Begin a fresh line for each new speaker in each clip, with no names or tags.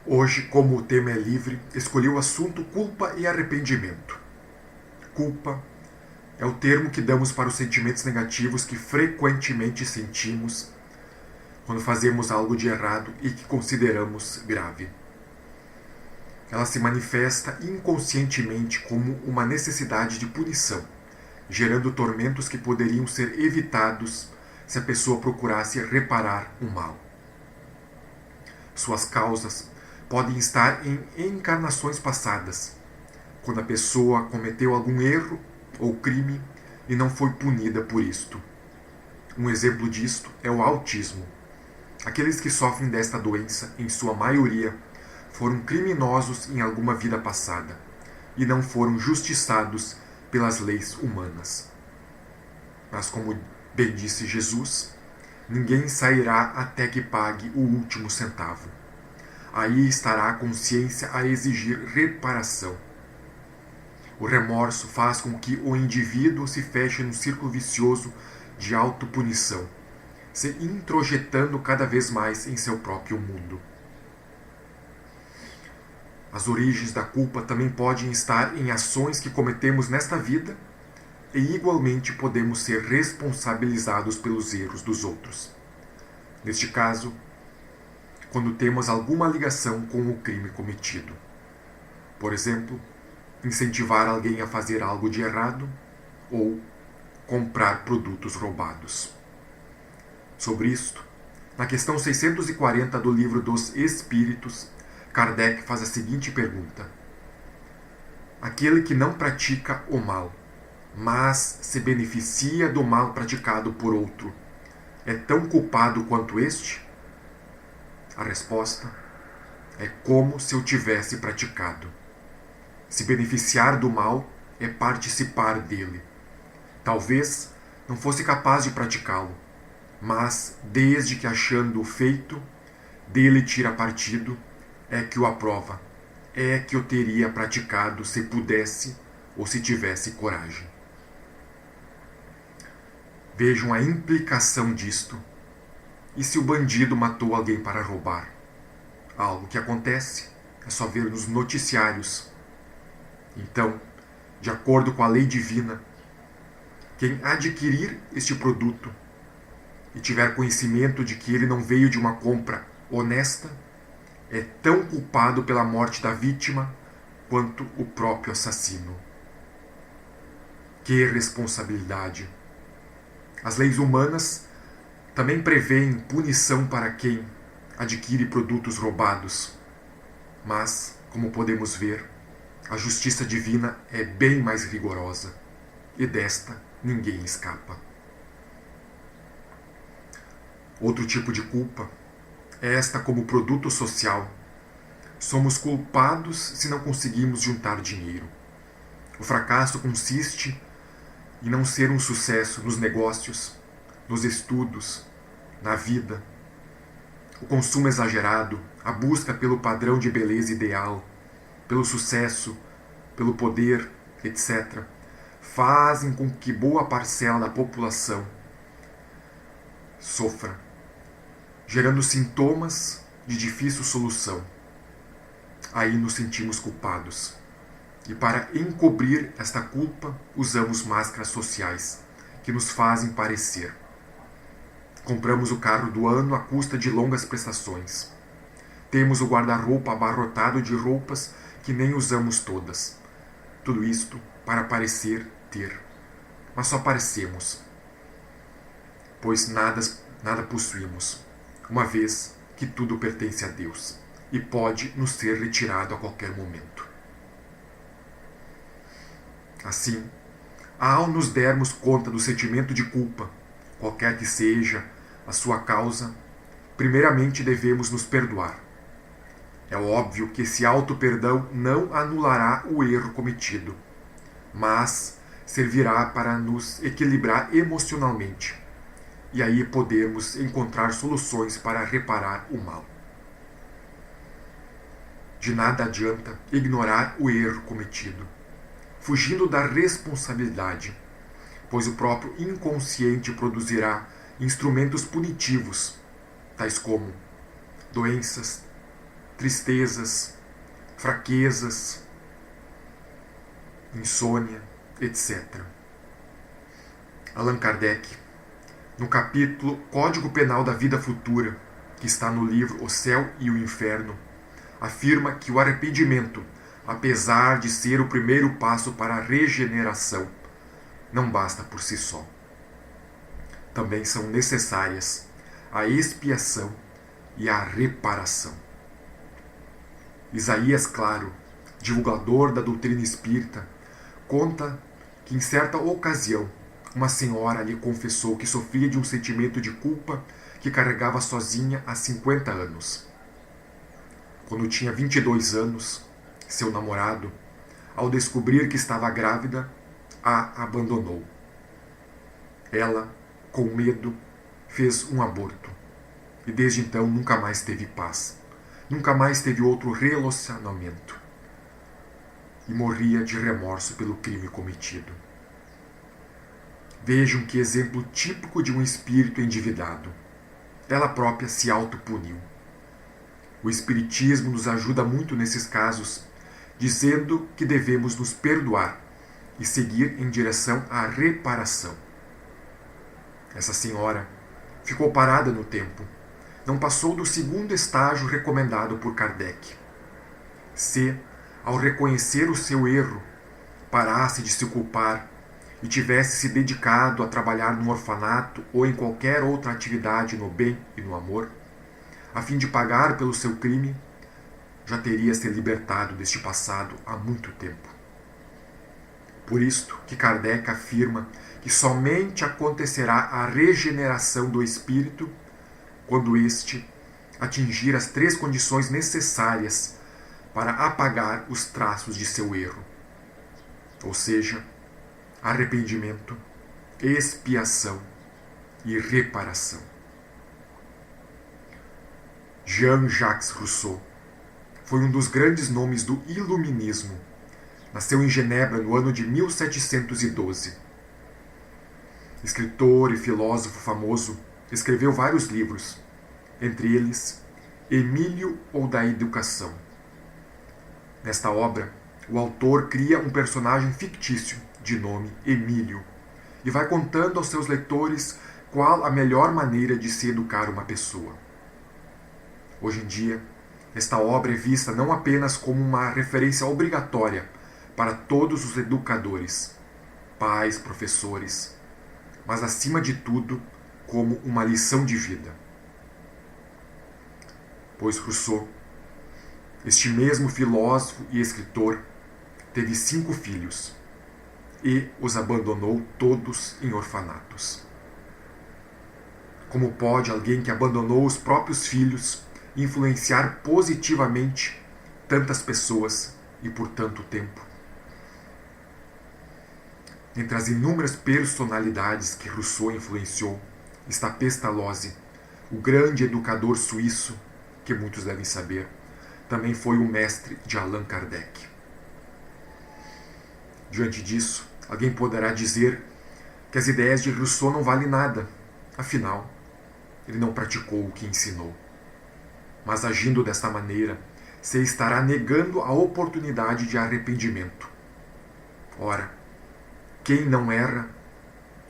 Hoje, como o tema é livre, escolhi o assunto culpa e arrependimento. Culpa é o termo que damos para os sentimentos negativos que frequentemente sentimos quando fazemos algo de errado e que consideramos grave. Ela se manifesta inconscientemente como uma necessidade de punição, gerando tormentos que poderiam ser evitados se a pessoa procurasse reparar o mal. Suas causas podem estar em encarnações passadas, quando a pessoa cometeu algum erro ou crime e não foi punida por isto. Um exemplo disto é o autismo. Aqueles que sofrem desta doença, em sua maioria, foram criminosos em alguma vida passada e não foram justiçados pelas leis humanas. Mas, como bem disse Jesus, ninguém sairá até que pague o último centavo. Aí estará a consciência a exigir reparação. O remorso faz com que o indivíduo se feche num círculo vicioso de autopunição, se introjetando cada vez mais em seu próprio mundo. As origens da culpa também podem estar em ações que cometemos nesta vida e igualmente podemos ser responsabilizados pelos erros dos outros. Neste caso, quando temos alguma ligação com o crime cometido. Por exemplo, incentivar alguém a fazer algo de errado ou comprar produtos roubados. Sobre isto, na questão 640 do Livro dos Espíritos, Kardec faz a seguinte pergunta: aquele que não pratica o mal, mas se beneficia do mal praticado por outro, é tão culpado quanto este? A resposta é como se eu tivesse praticado. Se beneficiar do mal é participar dele. Talvez não fosse capaz de praticá-lo, mas desde que achando o feito, dele tira partido, é que o aprova, é que eu teria praticado se pudesse ou se tivesse coragem. Vejam a implicação disto. E se o bandido matou alguém para roubar? Algo que acontece, é só ver nos noticiários. Então, de acordo com a lei divina, quem adquirir este produto e tiver conhecimento de que ele não veio de uma compra honesta, é tão culpado pela morte da vítima quanto o próprio assassino. Que responsabilidade! As leis humanas também prevêem punição para quem adquire produtos roubados. Mas, como podemos ver, a justiça divina é bem mais rigorosa e desta ninguém escapa. Outro tipo de culpa é esta como produto social. Somos culpados se não conseguimos juntar dinheiro. O fracasso consiste em não ser um sucesso nos negócios, nos estudos, na vida. O consumo exagerado, a busca pelo padrão de beleza ideal, pelo sucesso, pelo poder, etc., fazem com que boa parcela da população sofra, gerando sintomas de difícil solução. Aí nos sentimos culpados. E para encobrir esta culpa, usamos máscaras sociais, que nos fazem parecer. Compramos o carro do ano à custa de longas prestações. Temos o guarda-roupa abarrotado de roupas que nem usamos todas. Tudo isto para parecer ter. Mas só parecemos, pois nada possuímos, uma vez que tudo pertence a Deus e pode nos ser retirado a qualquer momento. Assim, ao nos dermos conta do sentimento de culpa, qualquer que seja a sua causa, primeiramente devemos nos perdoar. É óbvio que esse auto-perdão não anulará o erro cometido, mas servirá para nos equilibrar emocionalmente e aí podermos encontrar soluções para reparar o mal. De nada adianta ignorar o erro cometido, fugindo da responsabilidade, pois o próprio inconsciente produzirá instrumentos punitivos, tais como doenças, tristezas, fraquezas, insônia, etc. Allan Kardec, no capítulo Código Penal da Vida Futura, que está no livro O Céu e o Inferno, afirma que o arrependimento, apesar de ser o primeiro passo para a regeneração, não basta por si só. Também são necessárias a expiação e a reparação. Isaías Claro, divulgador da doutrina espírita, conta que em certa ocasião uma senhora lhe confessou que sofria de um sentimento de culpa que carregava sozinha há 50 anos. Quando tinha 22 anos, seu namorado, ao descobrir que estava grávida, a abandonou. Ela, com medo, fez um aborto e desde então nunca mais teve paz, nunca mais teve outro relacionamento e morria de remorso pelo crime cometido. Vejam que exemplo típico de um espírito endividado. Ela própria se autopuniu. O Espiritismo nos ajuda muito nesses casos, dizendo que devemos nos perdoar e seguir em direção à reparação. Essa senhora ficou parada no tempo, não passou do segundo estágio recomendado por Kardec. Se, ao reconhecer o seu erro, parasse de se culpar e tivesse se dedicado a trabalhar num orfanato ou em qualquer outra atividade no bem e no amor, a fim de pagar pelo seu crime, já teria se libertado deste passado há muito tempo. Por isto que Kardec afirma que somente acontecerá a regeneração do espírito quando este atingir as 3 condições necessárias para apagar os traços de seu erro, ou seja, arrependimento, expiação e reparação. Jean-Jacques Rousseau foi um dos grandes nomes do iluminismo. Nasceu em Genebra no ano de 1712. Escritor e filósofo famoso, escreveu vários livros, entre eles Emílio ou da Educação. Nesta obra, o autor cria um personagem fictício de nome Emílio e vai contando aos seus leitores qual a melhor maneira de se educar uma pessoa. Hoje em dia, esta obra é vista não apenas como uma referência obrigatória para todos os educadores, pais, professores, mas acima de tudo como uma lição de vida. Pois Rousseau, este mesmo filósofo e escritor, teve 5 filhos e os abandonou todos em orfanatos. Como pode alguém que abandonou os próprios filhos influenciar positivamente tantas pessoas e por tanto tempo? Entre as inúmeras personalidades que Rousseau influenciou está Pestalozzi, o grande educador suíço, que muitos devem saber, também foi o mestre de Allan Kardec. Diante disso, alguém poderá dizer que as ideias de Rousseau não valem nada, afinal, ele não praticou o que ensinou. Mas agindo desta maneira, se estará negando a oportunidade de arrependimento. Ora, quem não erra,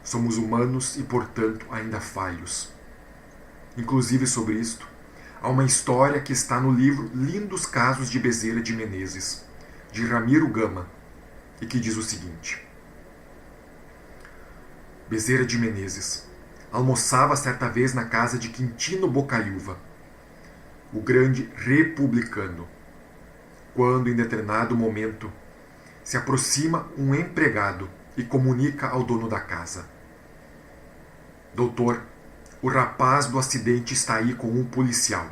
somos humanos e, portanto, ainda falhos. Inclusive sobre isto, há uma história que está no livro Lindos Casos de Bezerra de Menezes, de Ramiro Gama, e que diz o seguinte: Bezerra de Menezes almoçava certa vez na casa de Quintino Bocaiúva, o grande republicano, quando em determinado momento se aproxima um empregado e comunica ao dono da casa: Doutor, o rapaz do acidente está aí com um policial.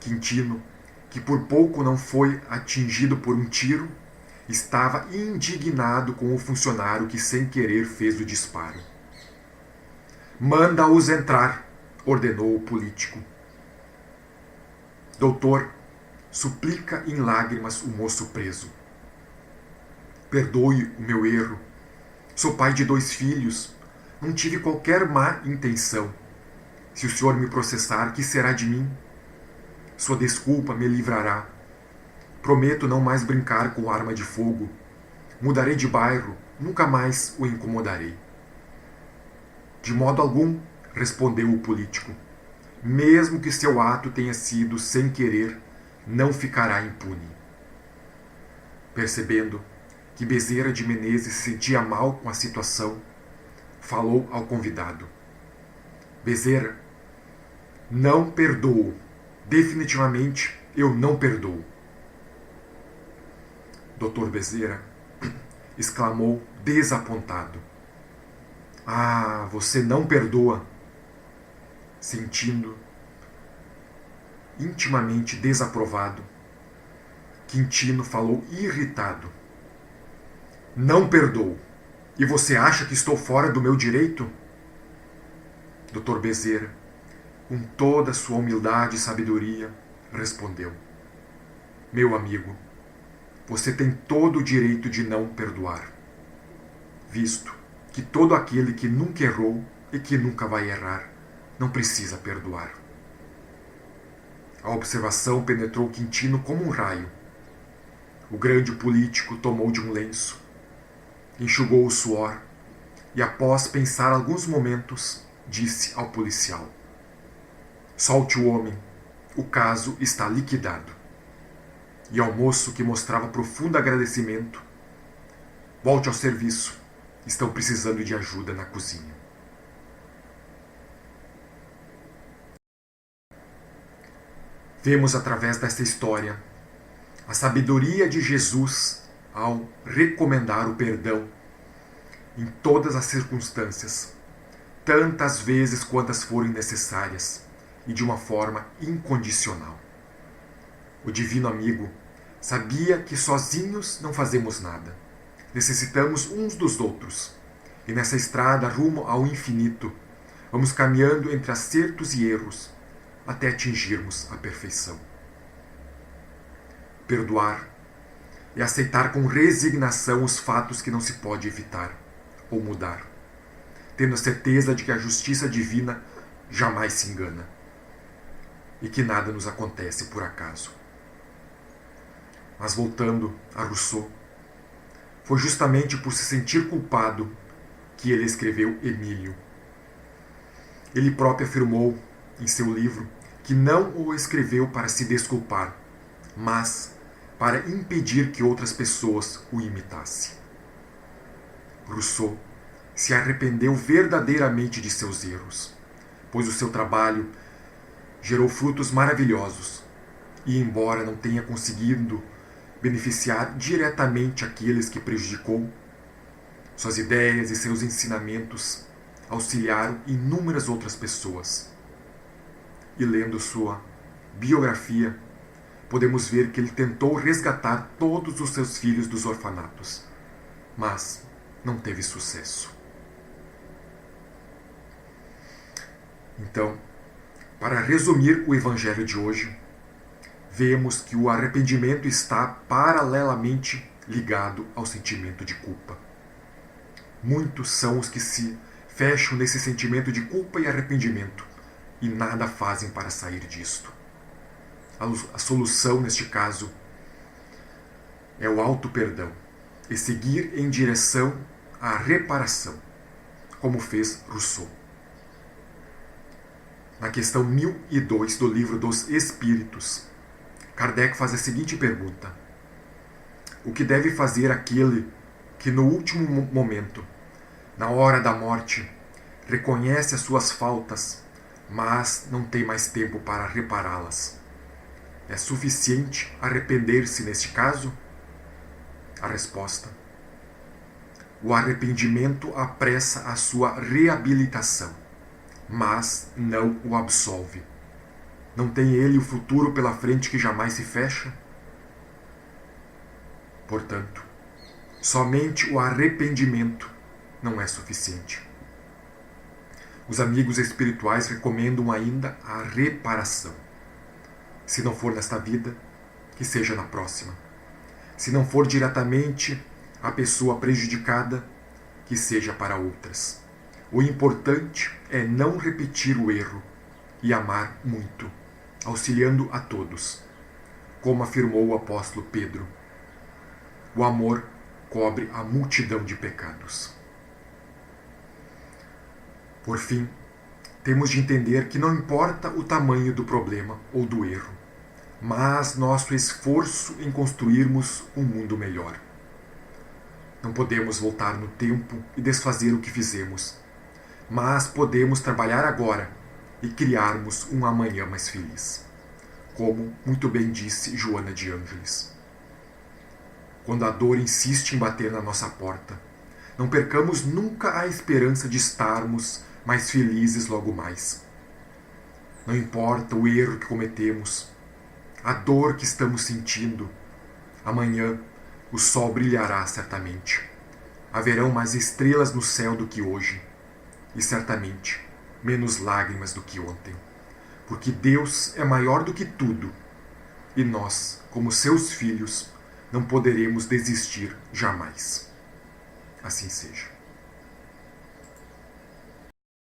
Quintino, que por pouco não foi atingido por um tiro, estava indignado com o funcionário que sem querer fez o disparo. Manda-os entrar, ordenou o político. Doutor, suplica em lágrimas o moço preso. Perdoe o meu erro. Sou pai de 2 filhos. Não tive qualquer má intenção. Se o senhor me processar, que será de mim? Sua desculpa me livrará. Prometo não mais brincar com arma de fogo. Mudarei de bairro, nunca mais o incomodarei. De modo algum, respondeu o político. Mesmo que seu ato tenha sido sem querer, não ficará impune. Percebendo que Bezerra de Menezes se sentia mal com a situação, falou ao convidado. Bezerra, não perdoo. Definitivamente eu não perdoo. Dr. Bezerra exclamou desapontado. Ah, você não perdoa. Sentindo intimamente desaprovado, Quintino falou irritado. Não perdoo. E você acha que estou fora do meu direito? Dr. Bezerra, com toda a sua humildade e sabedoria, respondeu. Meu amigo, você tem todo o direito de não perdoar, visto que todo aquele que nunca errou e que nunca vai errar não precisa perdoar. A observação penetrou Quintino como um raio. O grande político tomou de um lenço, enxugou o suor e, após pensar alguns momentos, disse ao policial: solte o homem, o caso está liquidado. E ao moço, que mostrava profundo agradecimento: volte ao serviço, estão precisando de ajuda na cozinha. Vemos através desta história a sabedoria de Jesus ao recomendar o perdão em todas as circunstâncias, tantas vezes quantas forem necessárias e de uma forma incondicional. O divino amigo sabia que sozinhos não fazemos nada. Necessitamos uns dos outros. E nessa estrada rumo ao infinito, vamos caminhando entre acertos e erros até atingirmos a perfeição. Perdoar é aceitar com resignação os fatos que não se pode evitar ou mudar, tendo a certeza de que a justiça divina jamais se engana e que nada nos acontece por acaso. Mas voltando a Rousseau, foi justamente por se sentir culpado que ele escreveu Emílio. Ele próprio afirmou em seu livro que não o escreveu para se desculpar, mas para impedir que outras pessoas o imitassem. Rousseau se arrependeu verdadeiramente de seus erros, pois o seu trabalho gerou frutos maravilhosos e, embora não tenha conseguido beneficiar diretamente aqueles que prejudicou, suas ideias e seus ensinamentos auxiliaram inúmeras outras pessoas. E lendo sua biografia, podemos ver que ele tentou resgatar todos os seus filhos dos orfanatos, mas não teve sucesso. Então, para resumir o evangelho de hoje, vemos que o arrependimento está paralelamente ligado ao sentimento de culpa. Muitos são os que se fecham nesse sentimento de culpa e arrependimento e nada fazem para sair disto. A solução, neste caso, é o auto-perdão e seguir em direção à reparação, como fez Rousseau. Na questão 1002 do Livro dos Espíritos, Kardec faz a seguinte pergunta: o que deve fazer aquele que no último momento, na hora da morte, reconhece as suas faltas, mas não tem mais tempo para repará-las? É suficiente arrepender-se neste caso? A resposta: o arrependimento apressa a sua reabilitação, mas não o absolve. Não tem ele o futuro pela frente que jamais se fecha? Portanto, somente o arrependimento não é suficiente. Os amigos espirituais recomendam ainda a reparação. Se não for nesta vida, que seja na próxima. Se não for diretamente a pessoa prejudicada, que seja para outras. O importante é não repetir o erro e amar muito, auxiliando a todos. Como afirmou o apóstolo Pedro, o amor cobre a multidão de pecados. Por fim, temos de entender que não importa o tamanho do problema ou do erro, mas nosso esforço em construirmos um mundo melhor. Não podemos voltar no tempo e desfazer o que fizemos, mas podemos trabalhar agora e criarmos um amanhã mais feliz. Como muito bem disse Joana de Ângeles. Quando a dor insiste em bater na nossa porta, não percamos nunca a esperança de estarmos mais felizes logo mais. Não importa o erro que cometemos, a dor que estamos sentindo, amanhã o sol brilhará certamente. Haverão mais estrelas no céu do que hoje, e certamente menos lágrimas do que ontem. Porque Deus é maior do que tudo, e nós, como seus filhos, não poderemos desistir jamais. Assim seja.